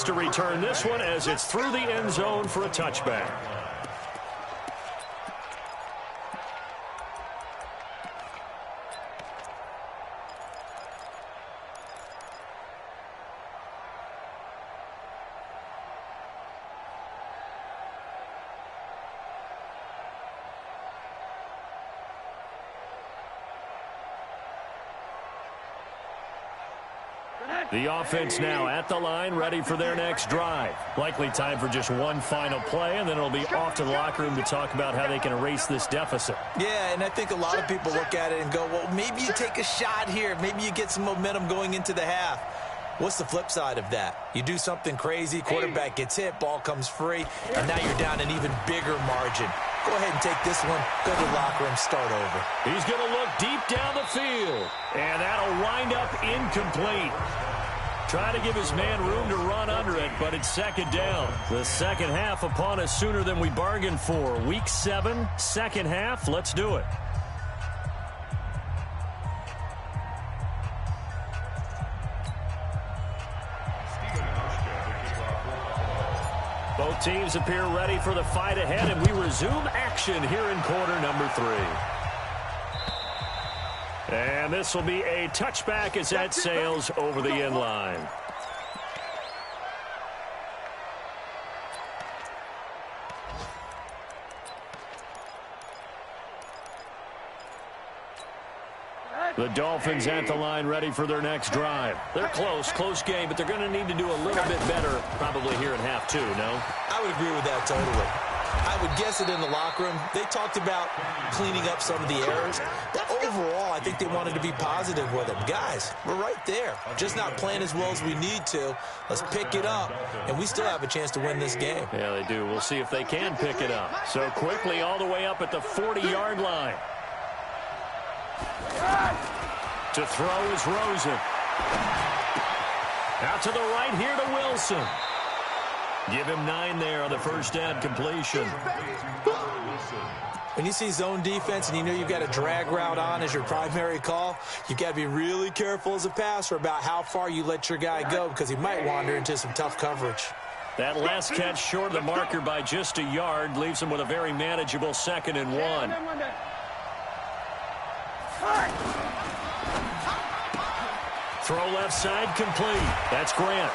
chance to return this one as it's through the end zone for a touchback. The offense now at the line, ready for their next drive. Likely time for just one final play, and then it'll be off to the locker room to talk about how they can erase this deficit. Yeah, and I think a lot of people look at it and go, well, maybe you take a shot here. Maybe you get some momentum going into the half. What's the flip side of that? You do something crazy, quarterback gets hit, ball comes free, and now you're down an even bigger margin. Go ahead and take this one, go to the locker room, start over. He's going to look deep down the field, and that'll wind up incomplete. Trying to give his man room to run under it, but it's second down. The second half upon us sooner than we bargained for. Week 7, second half. Let's do it. Both teams appear ready for the fight ahead, and we resume action here in quarter number 3. And this will be a touchback as that sails over the end line. The Dolphins at the line ready for their next drive. They're close game, but they're going to need to do a little bit better probably here in half 2, no? I would agree with that totally. I would guess it in the locker room. They talked about cleaning up some of the errors, but overall, I think they wanted to be positive with it. Guys, we're right there. Just not playing as well as we need to. Let's pick it up, and we still have a chance to win this game. Yeah, they do. We'll see if they can pick it up. So quickly all the way up at the 40-yard line. To throw is Rosen. Out to the right here to Wilson. Give him 9 there on the first down completion. When you see zone defense and you know you've got a drag route on as your primary call, you've got to be really careful as a passer about how far you let your guy go because he might wander into some tough coverage. That last catch short of the marker by just a yard leaves him with a very manageable 2nd and 1. Throw left side complete. That's Grant.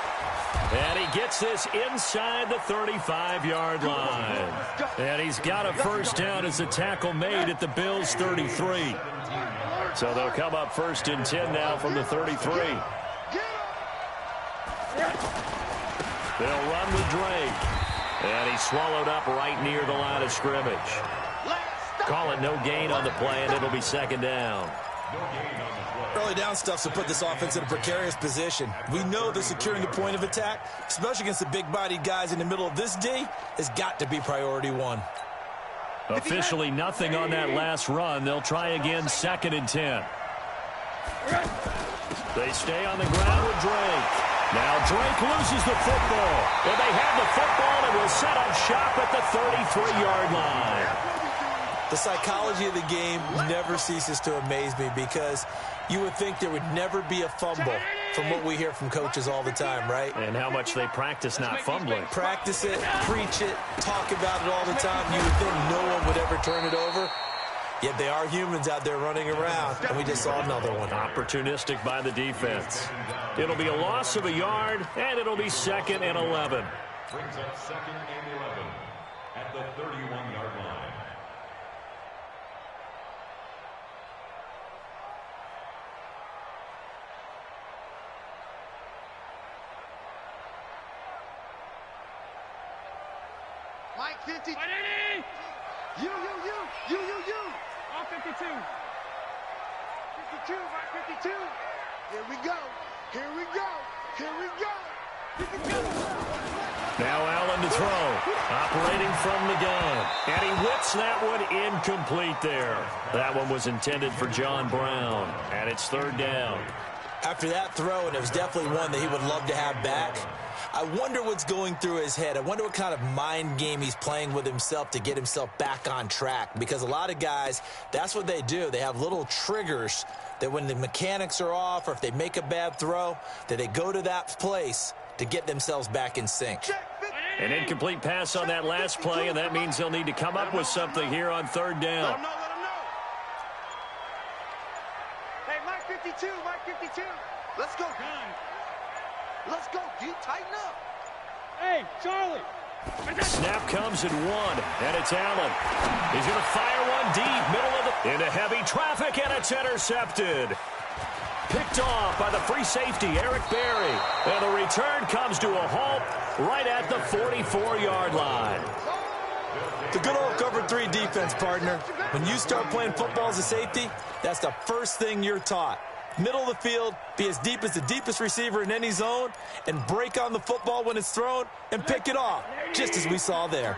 And he gets this inside the 35-yard line. And he's got a first down as the tackle made at the Bills' 33. So they'll come up 1st and 10 now from the 33. They'll run with Drake. And he's swallowed up right near the line of scrimmage. Call it no gain on the play, and it'll be 2nd down. Early down stuff to put this offense in a precarious position. We know that securing the point of attack, especially against the big-bodied guys in the middle of this D, has got to be priority 1. Officially nothing on that last run. They'll try again 2nd and 10. They stay on the ground with Drake. Now Drake loses the football. And they have the football and will set up shop at the 33-yard line. The psychology of the game never ceases to amaze me because you would think there would never be a fumble from what we hear from coaches all the time, right? And how much they practice not fumbling. Practice it, preach it, talk about it all the time. You would think no one would ever turn it over. Yet they are humans out there running around, and we just saw another one. Opportunistic by the defense. It'll be a loss of a yard, and it'll be 2nd and 11. Brings up 2nd and 11 at the 31-yard line. Mike 50. You. All 52. 52, Mike 52. Here we go. Now Allen to throw. Operating from the gun. And he whips that one incomplete there. That one was intended for John Brown. And it's 3rd down. After that throw, and it was definitely one that he would love to have back, I wonder what's going through his head. I wonder what kind of mind game he's playing with himself to get himself back on track. Because a lot of guys, that's what they do. They have little triggers that when the mechanics are off or if they make a bad throw, that they go to that place to get themselves back in sync. An incomplete pass on that last play, and that means they'll need to come up with something here on third down. Let him know. Hey, Mike 52, Mike 52. Let's go. Let's go, D. Tighten up. Hey, Charlie. Snap comes at 1, and it's Allen. He's going to fire one deep, middle of the... into heavy traffic, and it's intercepted. Picked off by the free safety, Eric Berry. And the return comes to a halt right at the 44-yard line. The good old cover 3 defense, partner. When you start playing football as a safety, that's the first thing you're taught. Middle of the field, be as deep as the deepest receiver in any zone, and break on the football when it's thrown and pick it off, just as we saw there.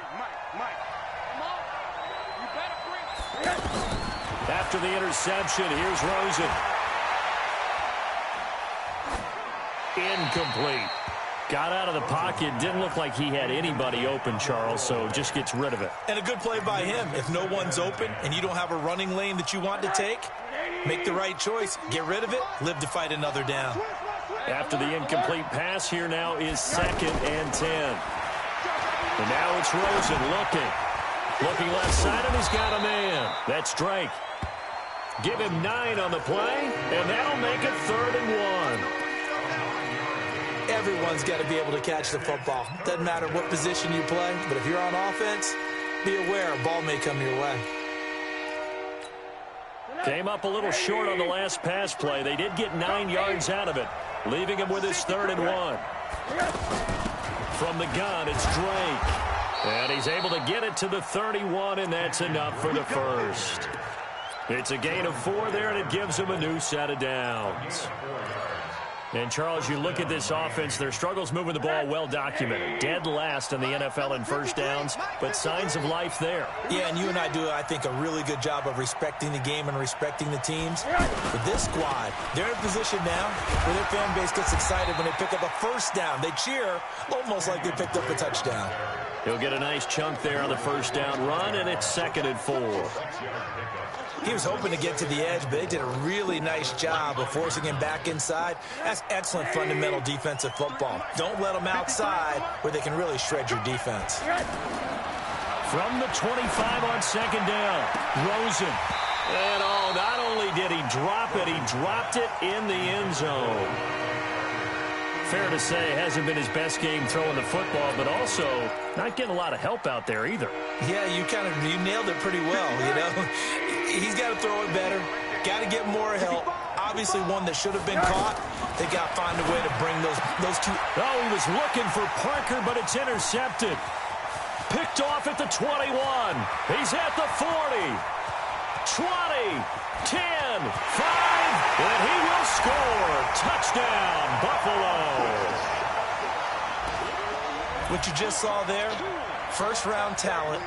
After the interception, here's Rosen. Incomplete. Got out of the pocket. Didn't look like he had anybody open, Charles, so just gets rid of it. And a good play by him. If no one's open and you don't have a running lane that you want to take, make the right choice. Get rid of it. Live to fight another down. After the incomplete pass, here now is 2nd and 10. And now it's Rosen looking. Looking left side, and he's got a man. That's Drake. Give him 9 on the play, and that'll make it 3rd and 1. Everyone's got to be able to catch the football. Doesn't matter what position you play, but if you're on offense, be aware a ball may come your way. Came up a little short on the last pass play. They did get 9 yards out of it, leaving him with his 3rd and 1. From the gun, it's Drake. And he's able to get it to the 31, and that's enough for the first. It's a gain of 4 there, and it gives him a new set of downs. And, Charles, you look at this offense, their struggles moving the ball well documented. Dead last in the NFL in first downs, but signs of life there. Yeah, and you and I do, I think, a really good job of respecting the game and respecting the teams. But this squad, they're in a position now where their fan base gets excited when they pick up a first down. They cheer almost like they picked up a touchdown. He'll get a nice chunk there on the first down run, and it's 2nd and 4. He was hoping to get to the edge, but they did a really nice job of forcing him back inside. That's excellent fundamental defensive football. Don't let them outside where they can really shred your defense. From the 25 on 2nd down, Rosen. And not only did he drop it, he dropped it in the end zone. Fair to say, it hasn't been his best game throwing the football, but also not getting a lot of help out there either. Yeah, you nailed it pretty well, you know. He's got to throw it better, got to get more help. Obviously one that should have been caught. They got to find a way to bring those two. Oh, he was looking for Parker, but it's intercepted. Picked off at the 21. He's at the 40. 20, 10, 5, and he will score. Touchdown, Buffalo. What you just saw there, first-round talent,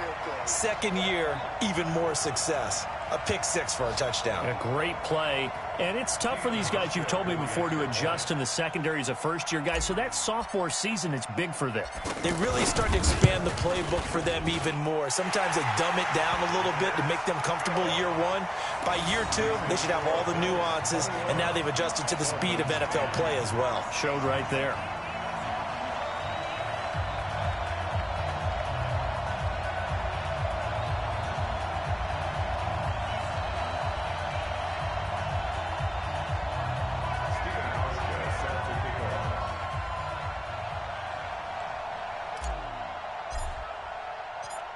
second year, even more success. A pick 6 for a touchdown. A great play. And it's tough for these guys, you've told me before, to adjust in the secondary as a first-year guy. So that sophomore season is big for them. They really start to expand the playbook for them even more. Sometimes they dumb it down a little bit to make them comfortable year 1. By year 2, they should have all the nuances, and now they've adjusted to the speed of NFL play as well. Showed right there.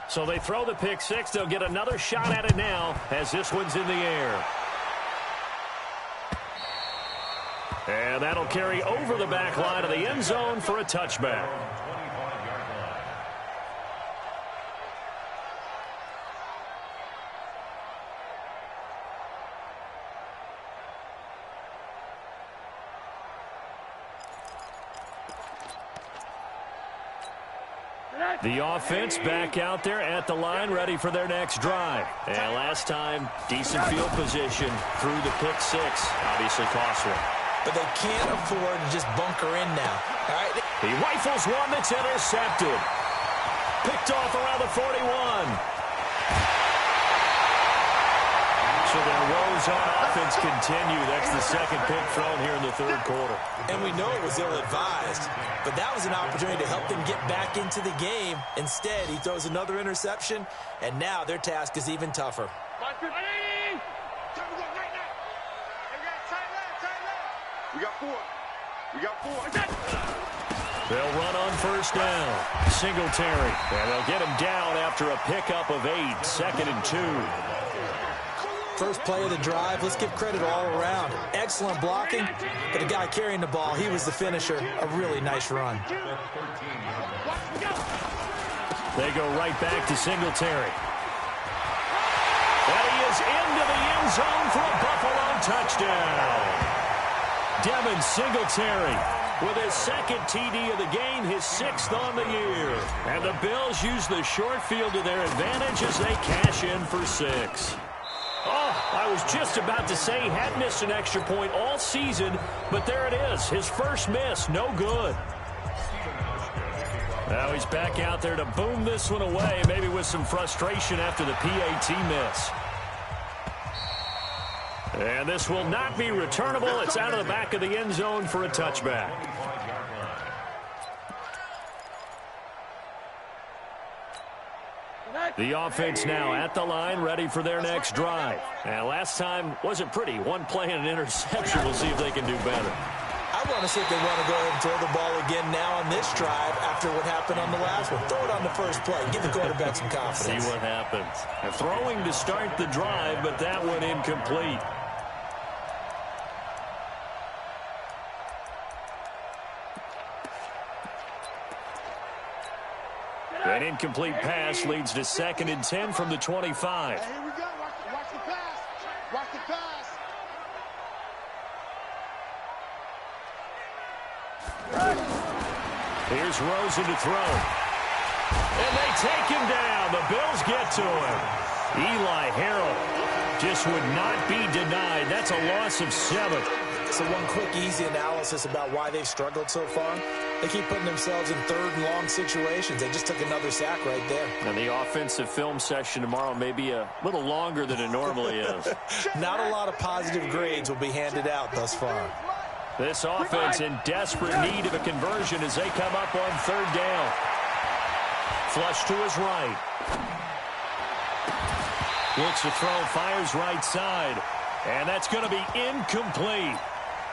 So they throw the pick 6. They'll get another shot at it now as this one's in the air. And that'll carry over the back line of the end zone for a touchback. The offense back out there at the line, ready for their next drive. And last time, decent field position through the pick 6. Obviously cost one. but they can't afford to just bunker in now. All right. He rifles one that's intercepted. Picked off around the 41. So their woes on offense continue. That's the second pick thrown here in the third quarter. And we know it was ill-advised, but that was an opportunity to help them get back into the game. Instead, he throws another interception, and now their task is even tougher. We got four. They'll run on first down. Singletary. And they'll get him down after a pickup of 8. 2nd and 2. First play of the drive, let's give credit all around. Excellent blocking, but the guy carrying the ball, he was the finisher. A really nice run. They go right back to Singletary. And he is into the end zone for a Buffalo touchdown. Devin Singletary with his second TD of the game, his 6th on the year. And the Bills use the short field to their advantage as they cash in for 6. Oh, I was just about to say he had missed an extra point all season, but there it is. His first miss, no good. Now he's back out there to boom this one away, maybe with some frustration after the PAT miss. And this will not be returnable. It's out of the back of the end zone for a touchback. The offense now at the line, ready for their next drive. And last time wasn't pretty. One play and an interception. We'll see if they can do better. I want to see if they want to go ahead and throw the ball again now on this drive after what happened on the last one. Throw it on the first play. Give the quarterback some confidence. See what happens. And throwing to start the drive, but that one incomplete. An incomplete pass leads to 2nd and 10 from the 25. Here we go. Watch the pass. Watch the pass. Here's Rosen to throw. And they take him down. The Bills get to him. Eli Harrell just would not be denied. That's a loss of 7. So one quick, easy analysis about why they've struggled so far. They keep putting themselves in 3rd and long situations. They just took another sack right there. And the offensive film session tomorrow may be a little longer than it normally is. Not a lot of positive grades will be handed out thus far. This offense in desperate need of a conversion as they come up on 3rd down. Flush to his right. Looks to throw, fires right side. And that's going to be incomplete.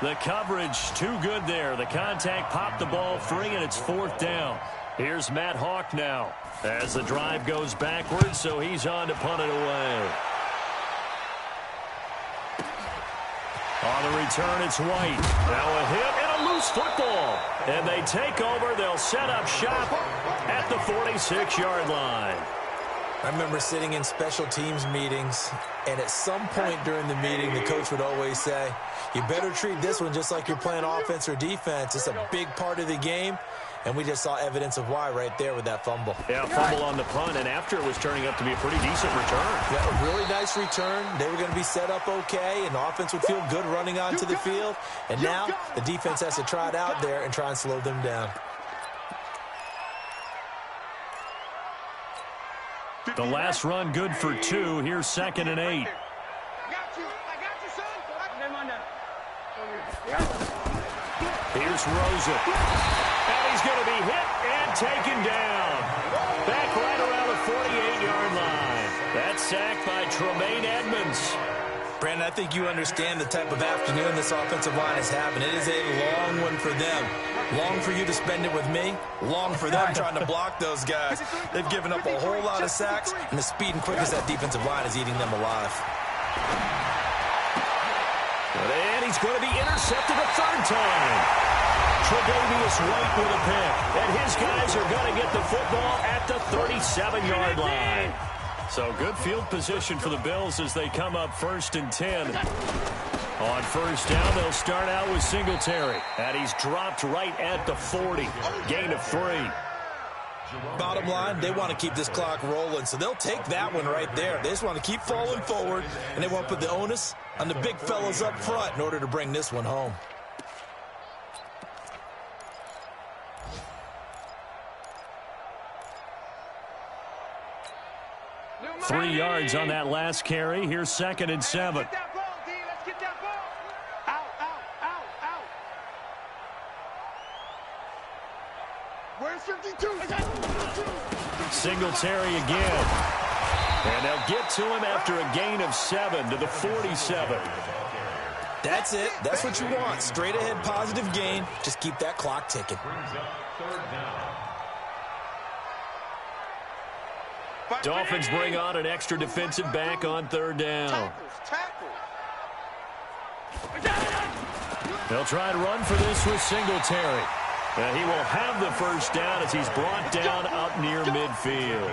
The coverage too good there. The contact popped the ball free, and it's 4th down. Here's Matt Hawk now as the drive goes backwards, so he's on to punt it away. On the return, it's White. Now a hit and a loose football. And they take over. They'll set up shop at the 46-yard line. I remember sitting in special teams meetings, and at some point during the meeting, the coach would always say, you better treat this one just like you're playing offense or defense. It's a big part of the game, and we just saw evidence of why right there with that fumble. Yeah, fumble on the punt, and after it was turning up to be a pretty decent return. Yeah, a really nice return. They were going to be set up okay, and the offense would feel good running onto the field. And now the defense has to try it out there and try and slow them down. The last run good for 2. Here's 2nd and 8. I got you, son. Here's Rosen. And he's going to be hit and taken down. Back right around the 48-yard line. That's sacked by Tremaine Edmonds. Brandon, I think you understand the type of afternoon this offensive line is having. It is a long one for them. Long for you to spend it with me. Long for them trying to block those guys. They've given up a whole lot of sacks, and the speed and quickness that defensive line is eating them alive. And he's going to be intercepted a 3rd time. Tre'Davious White with a pick. And his guys are going to get the football at the 37-yard line. So good field position for the Bills as they come up 1st and 10. On 1st down, they'll start out with Singletary. And he's dropped right at the 40. Gain of 3. Bottom line, they want to keep this clock rolling, so they'll take that one right there. They just want to keep falling forward, and they want to put the onus on the big fellas up front in order to bring this one home. 3 yards on that last carry. Here's 2nd and 7. Get that ball, D. Let's get that ball. Out, out, out, out. Where's 52? Singletary again. And they'll get to him after a gain of 7 to the 47. That's it. That's what you want. Straight ahead positive gain. Just keep that clock ticking. Dolphins bring on an extra defensive back on 3rd down. They'll try and run for this with Singletary. And he will have the 1st down as he's brought down up near midfield.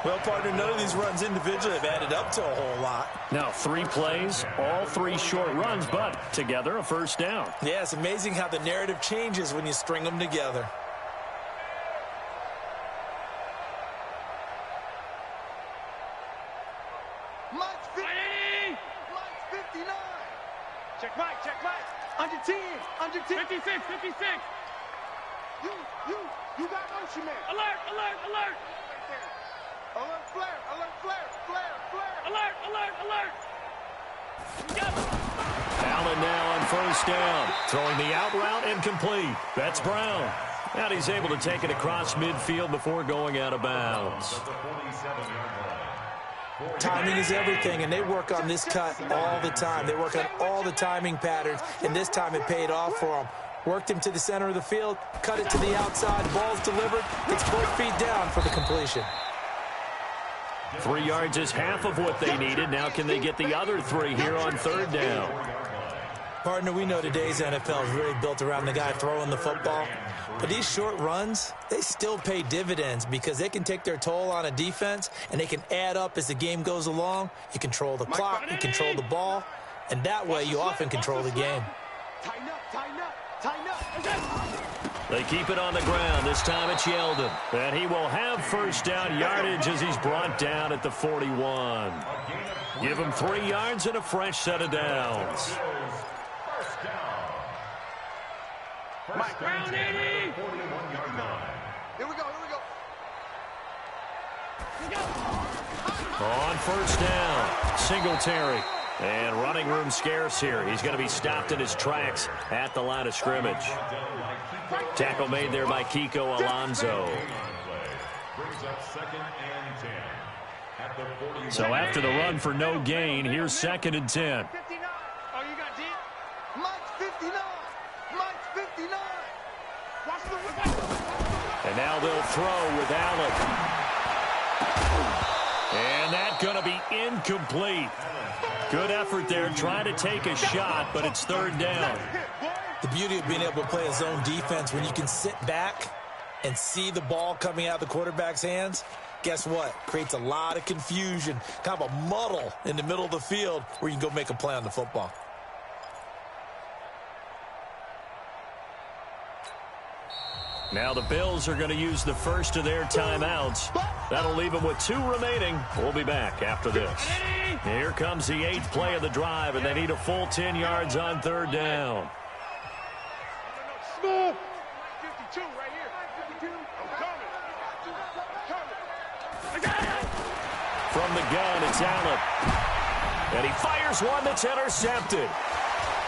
Well, partner, none of these runs individually have added up to a whole lot. Now, 3 plays, all 3 short runs, but together a 1st down. Yeah, it's amazing how the narrative changes when you string them together. Mike's 59. Check Mike, check Mike. Under 10, under 10. 56, 56. You got motion man. Alert, alert, alert. Alert, flare, alert, flare, flare, flare. Alert, alert, alert. Allen now on 1st down. Throwing the out route incomplete. That's Brown. And he's able to take it across midfield before going out of bounds. Timing is everything, and they work on this cut all the time. They work on all the timing patterns, and this time it paid off for them. Worked him to the center of the field, cut it to the outside, ball's delivered. It's both feet down for the completion. 3 yards is half of what they needed. Now can they get the other 3 here on 3rd down? Partner, we know today's NFL is really built around the guy throwing the football. But these short runs, they still pay dividends because they can take their toll on a defense and they can add up as the game goes along. You control the clock, you control the ball, and that way you often control the game. Tighten up, tighten up, tighten up. They keep it on the ground. This time it's Yeldon. And he will have 1st down yardage as he's brought down at the 41. Give him 3 yards and a fresh set of downs. Mike Brown, 80. Here we go, here we go. On 1st down, Singletary. And running room scarce here. He's going to be stopped in his tracks at the line of scrimmage. Tackle made there by Kiko Alonso. So after the run for no gain, here's 2nd and 10. Oh, you got D? Mike's 59. Mike's 59. Watch the And now they'll throw with Allen. And that's going to be incomplete. Good effort there, trying to take a shot, but it's 3rd down. The beauty of being able to play a zone defense when you can sit back and see the ball coming out of the quarterback's hands, guess what? Creates a lot of confusion, kind of a muddle in the middle of the field where you can go make a play on the football. Now the Bills are going to use the first of their timeouts. That'll leave them with 2 remaining. We'll be back after this. Here comes the 8th play of the drive, and they need a full 10 yards on 3rd down. Smooth. 52 right here. 52. I'm coming. From the gun, it's Allen. And he fires one that's intercepted.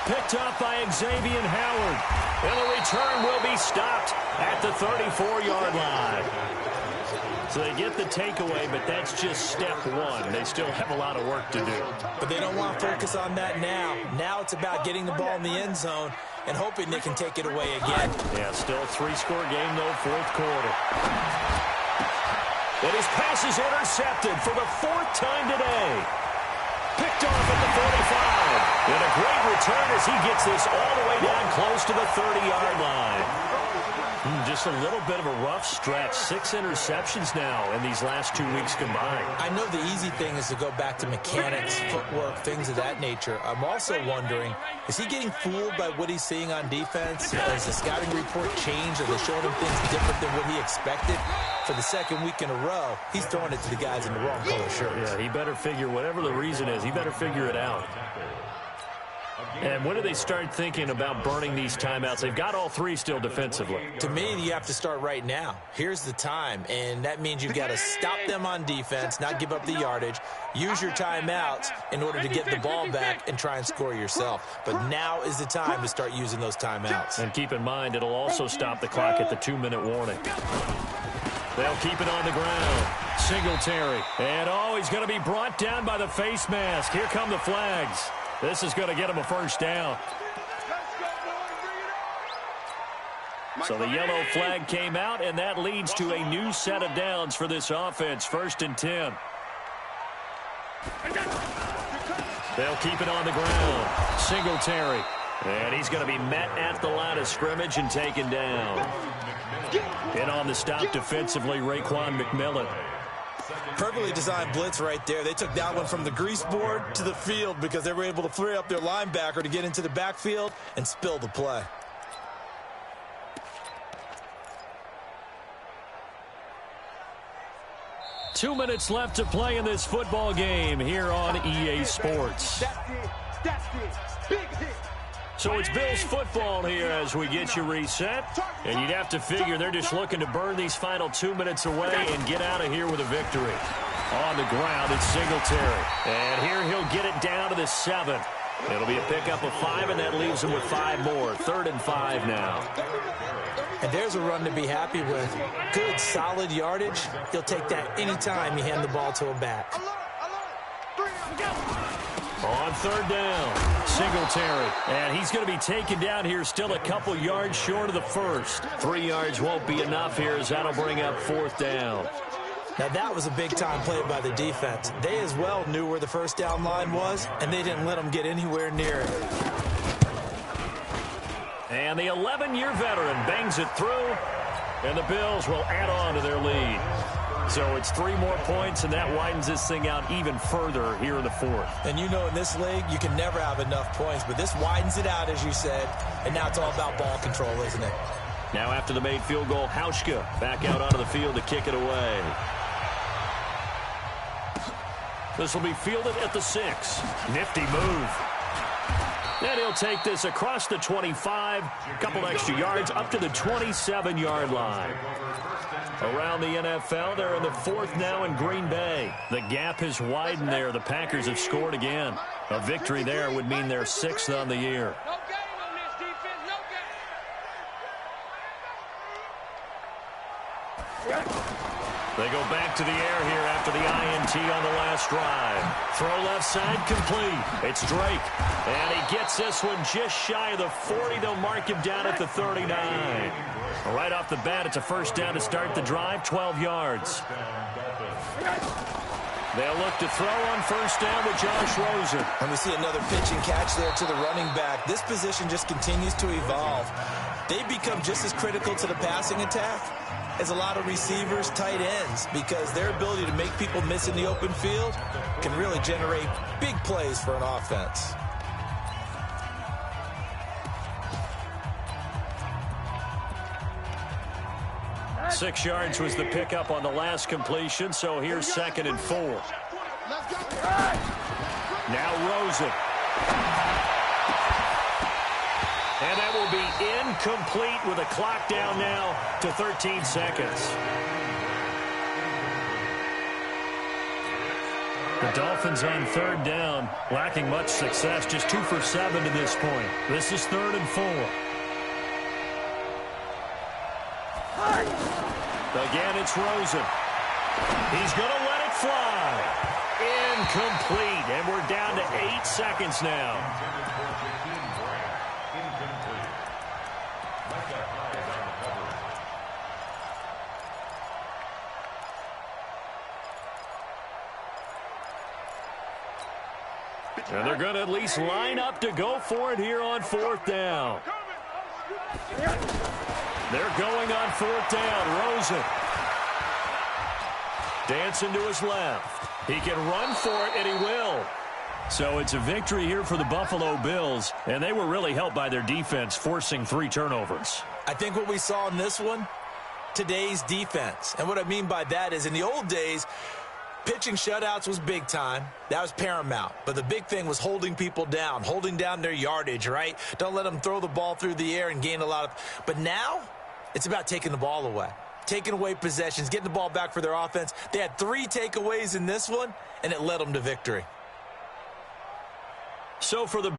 Picked up by Xavier Howard. And the return will be stopped at the 34-yard line. So they get the takeaway, but that's just step 1. They still have a lot of work to do. But they don't want to focus on that now. Now it's about getting the ball in the end zone and hoping they can take it away again. Yeah, still a 3-score game, though, 4th quarter. And his pass is intercepted for the 4th time today. Picked off at the 45. And a great return as he gets this all the way down close to the 30-yard line. Just a little bit of a rough stretch. 6 interceptions now in these last 2 weeks combined. I know the easy thing is to go back to mechanics, footwork, things of that nature. I'm also wondering, is he getting fooled by what he's seeing on defense? Has the scouting report changed? Are they showing him things different than what he expected? For the 2nd week in a row, he's throwing it to the guys in the wrong color shirts. Yeah, he better figure, whatever the reason is, he better figure it out. And when do they start thinking about burning these timeouts? They've got all three still defensively. To me, you have to start right now. Here's the time, and that means you've got to stop them on defense, not give up the yardage, use your timeouts in order to get the ball back and try and score yourself. But now is the time to start using those timeouts. And keep in mind, it'll also stop the clock at the 2-minute warning. They'll keep it on the ground. Singletary. And, he's going to be brought down by the face mask. Here come the flags. This is going to get him a first down. So the yellow flag came out, and that leads to a new set of downs for this offense. 1st and 10. They'll keep it on the ground. Singletary. And he's going to be met at the line of scrimmage and taken down. And on the stop defensively, Raekwon McMillan. Perfectly designed blitz right there. They took that one from the grease board to the field because they were able to free up their linebacker to get into the backfield and spill the play. Two minutes left to play in this football game here on EA Sports. That's it. Big hit. So it's Bills football here as we get you reset. And you'd have to figure they're just looking to burn these final 2 minutes away and get out of here with a victory. On the ground, it's Singletary. And here he'll get it down to the 7. It'll be a pickup of 5, and that leaves him with 5 more. 3rd and 5 now. And there's a run to be happy with. Good, solid yardage. He'll take that anytime you hand the ball to a back. On 3rd down, Singletary. And he's going to be taken down here still a couple yards short of the first. 3 yards won't be enough here as that'll bring up 4th down. Now that was a big-time play by the defense. They as well knew where the first down line was, and they didn't let them get anywhere near it. And the 11-year veteran bangs it through, and the Bills will add on to their lead. So it's 3 more points, and that widens this thing out even further here in the 4th. And you know in this league, you can never have enough points, but this widens it out, as you said, and now it's all about ball control, isn't it? Now after the made field goal, Hauschka back out onto the field to kick it away. This will be fielded at the 6. Nifty move. And he'll take this across the 25. Couple extra yards up to the 27-yard line. Around the NFL, they're in the 4th now in Green Bay. The gap has widened there. The Packers have scored again. A victory there would mean they're 6th on the year. No game on this defense, no game. They go back to the air here after the INT on the last drive. Throw left side complete. It's Drake. And he gets this one just shy of the 40. They'll mark him down at the 39. Right off the bat, it's a first down to start the drive, 12 yards. They'll look to throw on first down with Josh Rosen. And we see another pitch and catch there to the running back. This position just continues to evolve. They become just as critical to the passing attack as a lot of receivers, tight ends, because their ability to make people miss in the open field can really generate big plays for an offense. Six yards was the pickup on the last completion, so here's 2nd and 4. Now Rosen. And that will be incomplete with a clock down now to 13 seconds. The Dolphins on 3rd down, lacking much success, just 2 for 7 to this point. This is 3rd and 4. Again, it's Rosen. He's going to let it fly. Incomplete, and we're down to 8 seconds now. And they're going to at least line up to go for it here on 4th down. They're going on 4th down. Rosen. Dancing to his left. He can run for it, and he will. So it's a victory here for the Buffalo Bills, and they were really helped by their defense, forcing 3 turnovers. I think what we saw in this one, today's defense. And what I mean by that is in the old days, Pitching shutouts was big time. That was paramount. But the big thing was holding people down, holding down their yardage, right? Don't let them throw the ball through the air and gain a lot of... But now, it's about taking the ball away. Taking away possessions, getting the ball back for their offense. They had 3 takeaways in this one, and it led them to victory. So for the